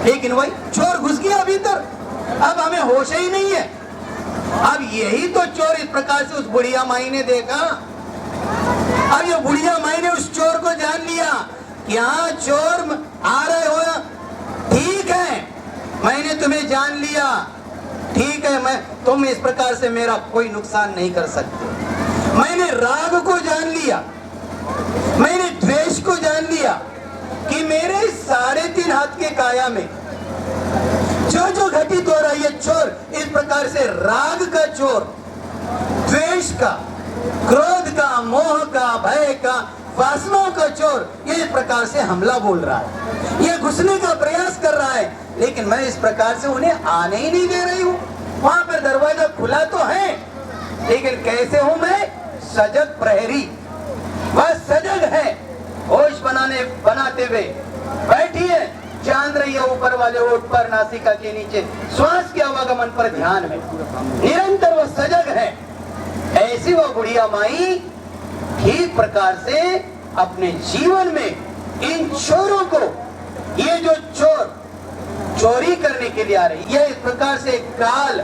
लेकिन वही चोर घुस गया भीतर, अब हमें होश ही नहीं है। अब यही तो चोर इस प्रकार से उस बुढ़िया माई ने देखा। अब ये बुढ़िया माई ने उस चोर को जान लिया कि हाँ चोर आ रहे हो, ठीक है मैंने तुम्हें जान लिया, ठीक है तुम इस प्रकार से मेरा कोई नुकसान नहीं कर सकते। मैंने राग को जान लिया, मैंने द्वेष को जान लिया कि मेरे 3.5 हाथ के काया में जो जो घटित हो रहा है, ये चोर इस प्रकार से राग का चोर, द्वेष का, क्रोध का, मोह का, भय का, वासनाओं का चोर ये इस प्रकार से हमला बोल रहा है, ये घुसने का प्रयास कर रहा है, लेकिन मैं इस प्रकार से उन्हें आने ही नहीं दे रही हूँ। वहां पर दरवाजा खुला तो है, लेकिन कैसे हूं मैं? सजग प्रहरी। वह सजग है, होश बनाते हुए बैठी है, जान रही है ऊपर वाले ओठ पर, नासिका के नीचे श्वास के आवागमन पर ध्यान है, निरंतर वह सजग है। ऐसी वह बुढ़िया माई ठीक प्रकार से अपने जीवन में इन चोरों को, ये जो चोर चोरी करने के लिए आ रही, ये इस प्रकार से काल,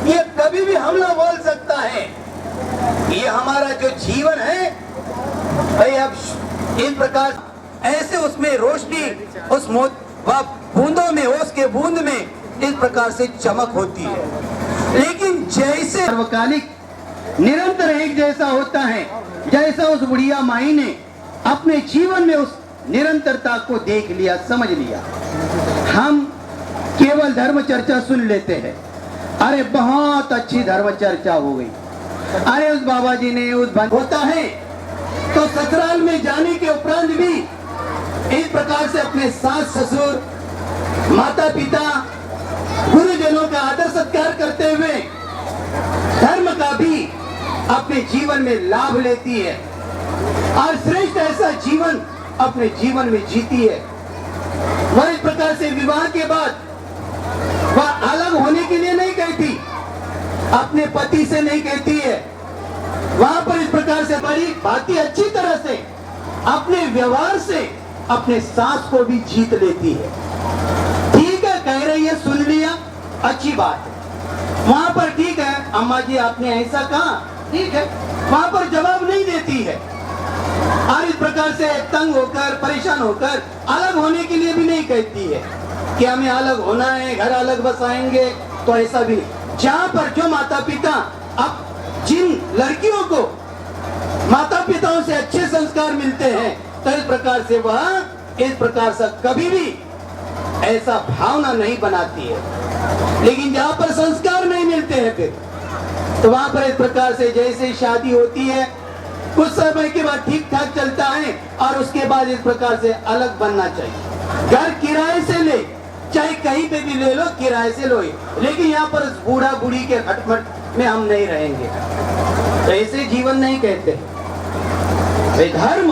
ये कभी भी हमला बोल सकता है। ये हमारा जो जीवन है भाई, अब इस प्रकार ऐसे उसमें रोशनी, उस बूंदों में, ओस के बूंद में इस प्रकार से चमक होती है। लेकिन जैसे सर्वकालिक निरंतर एक जैसा होता है, जैसा उस बुढ़िया माई ने अपने जीवन में उस निरंतरता को देख लिया, समझ लिया। हम केवल धर्म चर्चा सुन लेते हैं, अरे बहुत अच्छी धर्म चर्चा हो गई, अरे उस बाबा जी ने उस होता है तो ससुराल में जाने के उपरांत भी इस प्रकार से अपने सास ससुर, माता पिता, गुरुजनों का आदर सत्कार करते हुए धर्म का भी अपने जीवन में लाभ लेती है और श्रेष्ठ ऐसा जीवन अपने जीवन में जीती है। वह इस प्रकार से विवाह के बाद वह अलग होने के लिए नहीं कहती, अपने पति से नहीं कहती है, वहां पर इस प्रकार से बड़ी बाती अच्छी तरह से अपने व्यवहार से अपने सास को भी जीत लेती है। ठीक है, कह रही है, सुन लिया, अच्छी बात है। वहां पर ठीक है अम्मा जी आपने ऐसा कहा, ठीक है, वहां पर जवाब नहीं देती है और इस प्रकार से तंग होकर, परेशान होकर अलग होने के लिए भी नहीं कहती है कि हमें अलग होना है, घर अलग बसाएंगे, तो ऐसा भी नहीं। जहां पर जो माता पिता, अब जिन लड़कियों को माता पिताओं से अच्छे संस्कार मिलते हैं, तो इस प्रकार से वह इस प्रकार से कभी भी ऐसा भावना नहीं बनाती है। लेकिन जहां पर संस्कार नहीं मिलते हैं फिर तो वहां पर इस प्रकार से जैसे शादी होती है, कुछ समय के बाद ठीक ठाक चलता है और उसके बाद इस प्रकार से अलग बनना चाहिए। घर किराए से ले, चाहे कहीं पे भी ले लो, किराए से लो, लेकिन यहाँ पर बूढ़ा बूढ़ी के खटमट में हम नहीं रहेंगे, तो ऐसे जीवन नहीं कहते। धर्म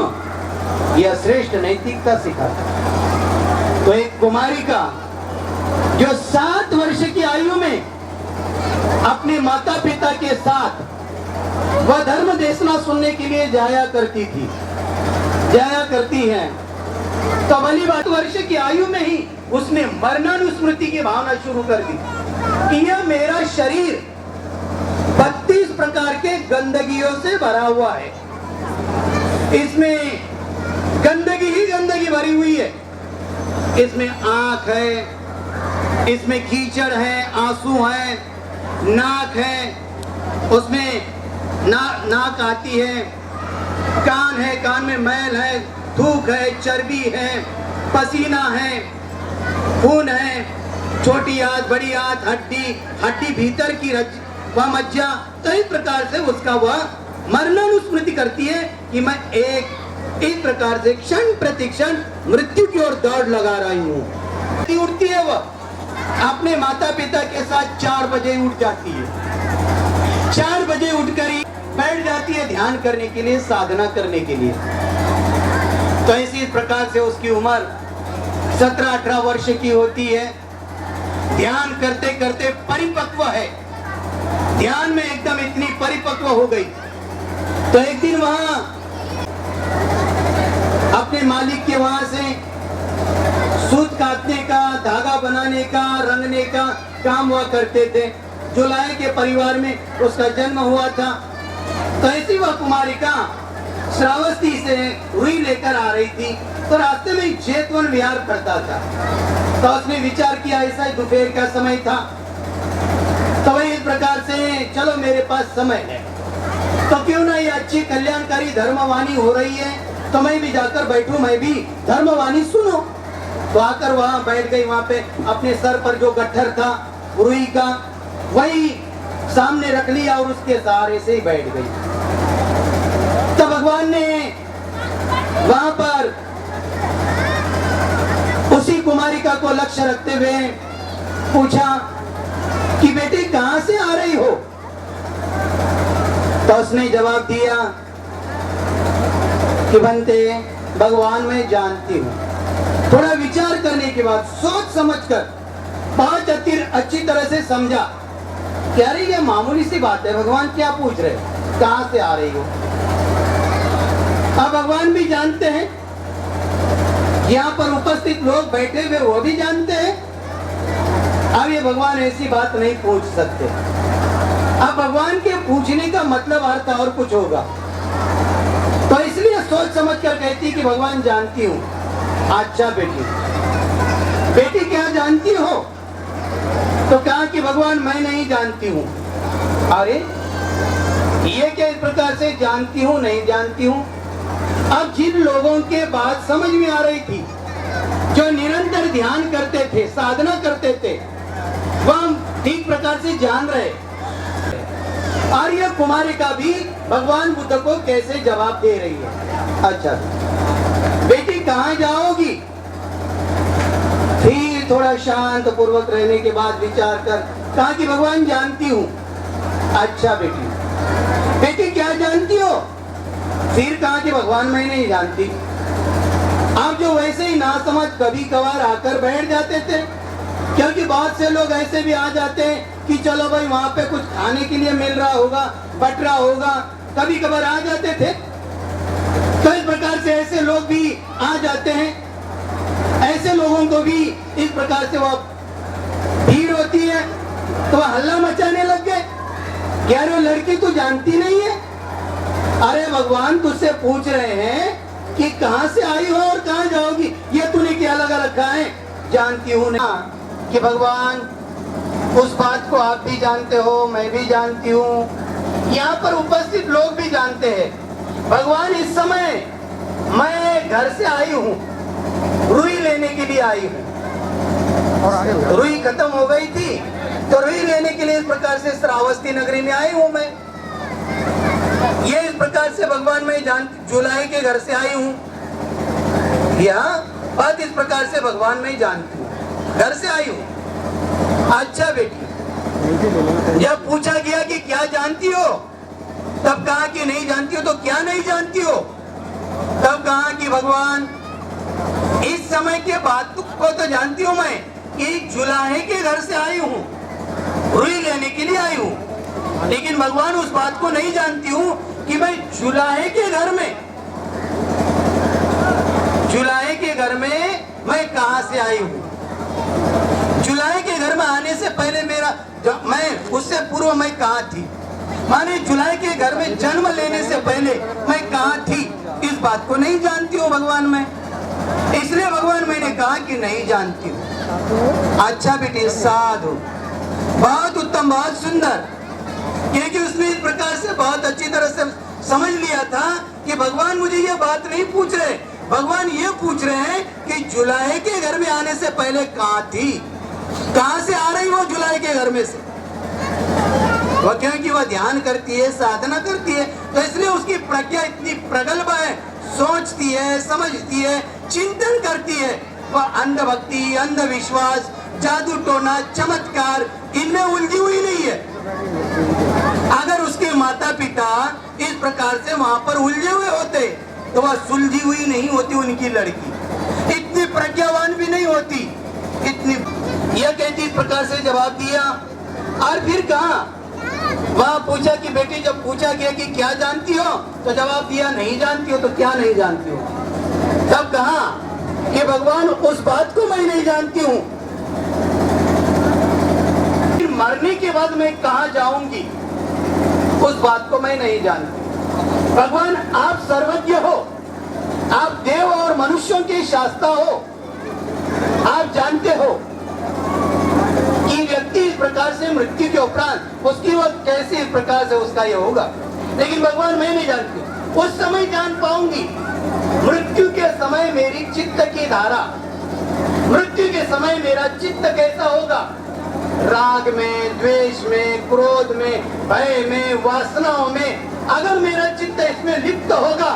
यह श्रेष्ठ नैतिकता सिखाता। तो एक कुमारी का जो 7 वर्ष की आयु में अपने माता पिता के साथ वह धर्म देशना सुनने के लिए जाया करती थी, जाया करती है, तो भली बात वर्ष की आयु में ही उसने मरणानुस्मृति की भावना शुरू कर दी कि यह मेरा शरीर 32 प्रकार के गंदगियों से भरा हुआ है, इसमें गंदगी ही गंदगी भरी हुई है, इसमें आंख है, इसमें कीचड़ है, आंसू है, नाक है, उसमें नाक आती है, कान है, कान में मैल है, थूक है, चर्बी है, पसीना है, खून है, छोटी आंत, बड़ी आंत, हड्डी भीतर की वह मज्जा, तो इस प्रकार से उसका वह मरणानुस्मृति करती है कि मैं इस प्रकार से क्षण प्रतिक्षण मृत्यु की ओर दौड़ लगा रही हूँ। उठती है वह अपने माता पिता के साथ 4 बजे उठ जाती है, 4 बजे उठकर ही बैठ जाती है ध्यान करने के लिए, साधना करने के लिए। तो इसी प्रकार से उसकी उम्र 17-18 वर्ष की होती है, ध्यान करते करते परिपक्व है, ध्यान में एकदम इतनी परिपक्व हो गई। तो एक दिन वहां अपने मालिक के वहां से सूत काटने का, धागा बनाने का, रंगने का काम हुआ करते थे। जुलाई के परिवार में उसका जन्म हुआ था। तो ऐसी वह कुमारिका श्रावस्ती से रुई लेकर आ रही थी। तो रास्ते में जेतवन विहार पड़ता था। तो उसने विचार किया, ऐसा ही दोपहर का समय था, तो वही इस प्रकार से चलो मेरे पास समय है, तो क्यों ना ये अच्छी कल्याणकारी धर्मवाणी हो रही है, तो मैं भी जाकर बैठूं, मैं भी धर्मवाणी सुनो। तो आकर वहां बैठ गई। वहां पे अपने सर पर जो गट्ठर था रुई का, वही सामने रख लिया और उसके सहारे से ही बैठ गई। तो भगवान ने वहां पर उसी कुमारिका को लक्ष्य रखते हुए पूछा कि बेटी कहां से आ रही हो? तो उसने जवाब दिया कि बनते भगवान मैं जानती हूँ। थोड़ा विचार करने के बाद सोच समझकर बहुत अच्छी तरह से समझा कि अरे ये मामूली सी बात है, भगवान क्या पूछ रहे, कहां से आ रही हो? अब भगवान भी जानते हैं, यहाँ पर उपस्थित लोग बैठे हुए वो भी जानते हैं। अब ये भगवान ऐसी बात नहीं पूछ सकते। अब भगवान के पूछने का मतलब अर्थ और कुछ होगा, तो इसलिए सोच समझ कर कहती कि भगवान जानती हूँ। अच्छा बेटी, बेटी क्या जानती हो? तो कहा कि भगवान मैं नहीं जानती हूँ। अरे ये क्या इस प्रकार से जानती हूँ नहीं जानती हूँ? अब जिन लोगों के बात समझ में आ रही थी, जो निरंतर ध्यान करते थे, साधना करते थे, वह ठीक प्रकार से जान रहे। और यह कुमारिका भी भगवान बुद्ध को कैसे जवाब दे रही है। अच्छा बेटी कहाँ जाओगी? फिर थोड़ा शांत पूर्वक रहने के बाद विचार कर कहा कि भगवान जानती हूँ। अच्छा बेटी, बेटी क्या जानती हो? फिर कहा कि भगवान मैं नहीं जानती। आप जो वैसे ही नासमझ कभी कभार आकर बैठ जाते थे, क्योंकि बहुत से लोग ऐसे भी आ जाते हैं कि चलो भाई वहाँ पे कुछ खाने के लिए मिल रहा होगा, बट रहा होगा, कभी कभार आ जाते थे। तो इस प्रकार से ऐसे लोग भी आ जाते हैं। ऐसे लोगों को भी इस प्रकार से वो भीड़ होती है तो वह हल्ला मचाने लग गए, क्या रे लड़की तू जानती नहीं है? अरे भगवान तुझसे पूछ रहे हैं कि कहां से आई हो और कहां जाओगी, ये तूने क्या लगा रखा है? जानती हूँ ना कि भगवान उस बात को आप भी जानते हो, मैं भी जानती हूँ, यहाँ पर उपस्थित लोग भी जानते हैं। भगवान इस समय मैं घर से आई हूँ, रुई लेने के लिए आई हूँ। रुई खत्म हो गई थी तो रुई लेने के लिए इस प्रकार से श्रावस्ती नगरी में आई हूँ मैं। ये इस प्रकार से भगवान मैं जुलाई के घर से आई हूँ। यहाँ बात इस प्रकार से भगवान मैं जानती हूँ, घर से आई हूँ। अच्छा बेटी, जब पूछा गया कि क्या जानती हो, तब कहा कि नहीं जानती हो। तो क्या नहीं जानती हो? तब कहा कि भगवान इस समय के बात को तो जानती हूँ मैं कि जुलाई के घर से आई हूँ, रुई लेने के लिए आई हूँ, लेकिन भगवान उस बात को नहीं जानती हूँ कि मैं जुलाई के घर में मैं कहां से आई हूँ। जुलाई के घर में आने से पहले मैं उससे पूर्व मैं कहां थी, माने जुलाई के घर में जन्म लेने से पहले मैं कहां थी, इस बात को नहीं जानती हूँ भगवान मैं। इसलिए भगवान मैंने कहा कि नहीं जानती हूँ। अच्छा बेटी, साधु, बहुत उत्तम, बहुत सुंदर, क्योंकि उसने इस प्रकार से बहुत अच्छी तरह से समझ लिया था कि भगवान मुझे ये बात नहीं पूछ रहे, भगवान ये पूछ रहे हैं कि जुलाई के घर में आने से पहले कहां थी, कहां से आ रही हो जुलाई के घर में से। वह क्योंकि वह ध्यान करती है, साधना करती है, तो इसलिए उसकी प्रज्ञा इतनी प्रगल्भ है, सोचती है, समझती है, चिंतन करती है। वह अंधभक्ति, अंधविश्वास, जादू टोना, चमत्कार इनमें उलझी हुई नहीं है। अगर उसके माता पिता इस प्रकार से वहां पर उलझे हुए होते तो वह सुलझी हुई नहीं होती, उनकी लड़की इतनी प्रज्ञावान भी नहीं होती। इतनी यह कहती इस प्रकार से जवाब दिया। और फिर कहा, वहां पूछा कि बेटी, जब पूछा गया कि क्या जानती हो, तो जवाब दिया नहीं जानती हो। तो क्या नहीं जानती हो? तब कहा कि भगवान उस बात को मैं नहीं जानती हूँ फिर मरने के बाद मैं कहां जाऊंगी, उस बात को मैं नहीं जानती। भगवान, आप सर्वज्ञ हो, आप देव और मनुष्यों के शास्ता हो, आप जानते हो कि व्यक्ति इस प्रकार से मृत्यु के उपरांत उसकी वक्त कैसे इस प्रकार से उसका ये होगा, लेकिन भगवान मैं नहीं जानती। उस समय जान पाऊंगी। मृत्यु के समय मेरी चित्त की धारा, मृत्यु के समय मेरा चित्त कैसा होगा, राग में, द्वेष में, क्रोध में, भय में, वासनाओं में अगर मेरा चित्त इसमें लिप्त होगा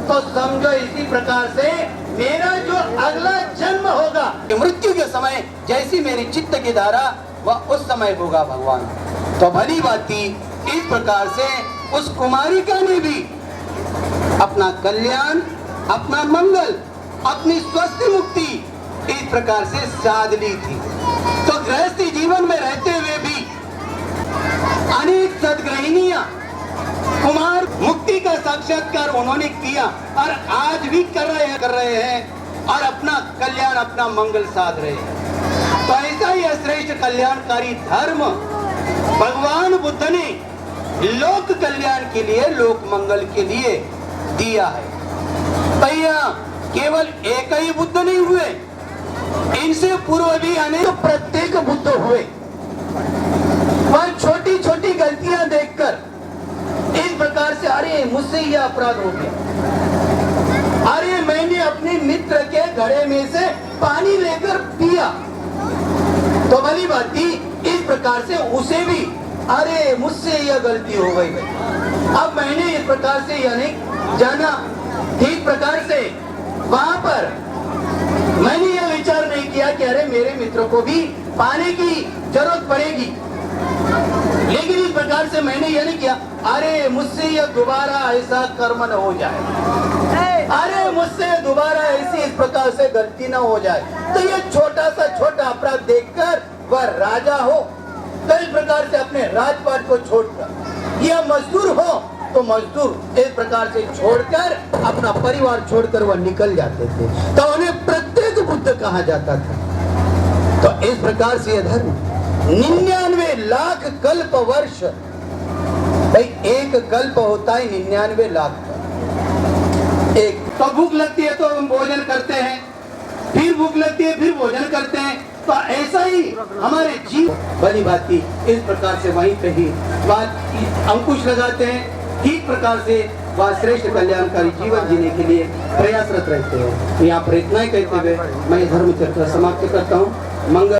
तो समझो इसी प्रकार से मेरा जो अगला जन्म होगा, मृत्यु के समय जैसी मेरी चित्त की धारा वह उस समय होगा भगवान। तो भली बाती इस प्रकार से उस कुमारिका ने भी अपना कल्याण, अपना मंगल, अपनी स्वस्थ मुक्ति इस प्रकार से साध ली थी। तो गृहस्थी जीवन में रहते हुए भी अनेक सदगृहिणियां कुमार मुक्ति का साक्षात्कार उन्होंने किया और आज भी कर रहे हैं और अपना कल्याण, अपना मंगल साध रहे हैं। तो ऐसा ही श्रेष्ठ कल्याणकारी धर्म भगवान बुद्ध ने लोक कल्याण के लिए, लोक मंगल के लिए दिया है। भैया केवल एक ही बुद्ध नहीं हुए, इनसे पूर्व भी अनेक प्रत्येक बुद्ध हुए। वह छोटी छोटी गलतियां देखकर इस प्रकार से अरे मुझसे यह अपराध हो गया, अरे मैंने अपने मित्र के घड़े में से पानी लेकर पिया, तो भली बात थी इस प्रकार से उसे भी अरे मुझसे यह गलती हो गई। अब मैंने इस प्रकार से यानी जाना, ठीक प्रकार से वहां पर मैंने यह विचार नहीं किया कि अरे मेरे मित्र को भी पानी की जरूरत पड़ेगी, लेकिन इस प्रकार से मैंने यह नहीं किया अरे मुझसे यह दोबारा ऐसा कर्म न हो जाए, अरे मुझसे दोबारा ऐसी इस प्रकार से गलती न हो जाए। तो यह छोटा सा छोटा अपराध देखकर वह राजा हो तो इस प्रकार से अपने राजपाट को छोड़कर, यह मजदूर हो तो मजदूर इस प्रकार से छोड़कर अपना परिवार छोड़कर वह निकल जाते थे। तो उन्हें प्रत्येक बुद्ध कहा जाता था। तो इस प्रकार से यह धर्म 99 लाख कल्प वर्ष, भाई एक कल्प होता है 99 लाख का। एक तो भूख लगती है तो हम भोजन करते हैं, फिर भूख लगती है फिर भोजन करते हैं। तो ऐसा ही हमारे जीव भली बाती इस प्रकार से वहीं पे ही बात अंकुश लगाते हैं, ठीक प्रकार से वह श्रेष्ठ कल्याणकारी जीवन जीने के लिए प्रयासरत रहते हैं। यहाँ पर इतना ही कहते हुए मैं धर्म चर्चा समाप्त करता हूँ। मंगल।